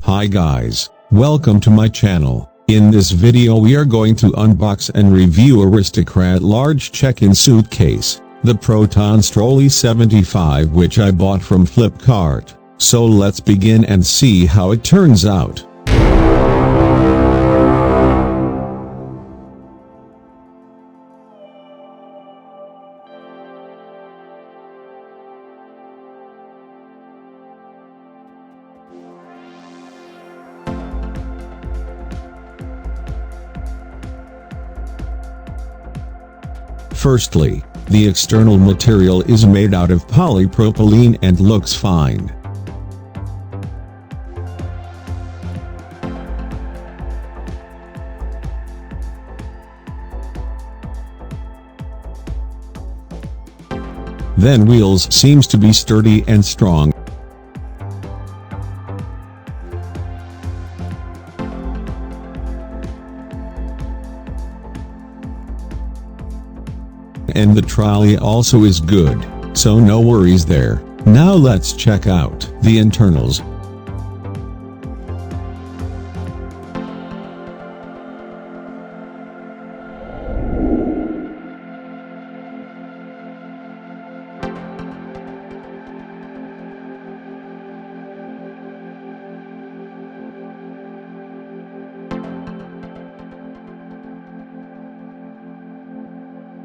Hi guys, welcome to my channel. In this video we are going to unbox and review Aristocrat large check-in suitcase, the Photon Strolly 75, which I bought from Flipkart. So let's begin and see how it turns out. Firstly, the external material is made out of polypropylene and looks fine. Then wheels seems to be sturdy and strong. And the trolley also is good, so no worries there. Now let's check out the internals.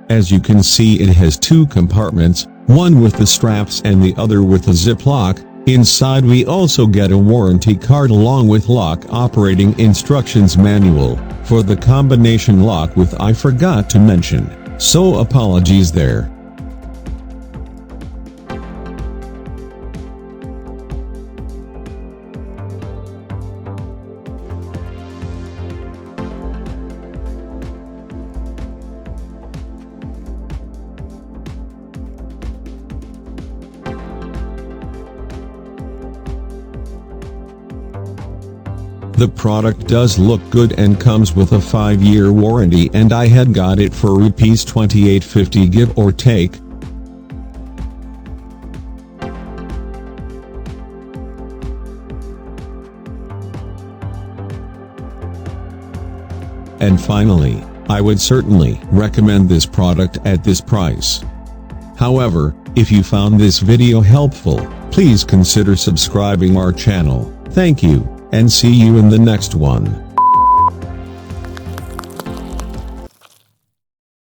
As you can see, it has two compartments, one with the straps and the other with a zip lock. Inside we also get a warranty card along with lock operating instructions manual, for the combination lock with I forgot to mention, so apologies there. The product does look good and comes with a 5-year warranty, and I had got it for Rs 28.50 give or take. And finally, I would certainly recommend this product at this price. However, if you found this video helpful, please consider subscribing our channel. Thank you. And see you in the next one.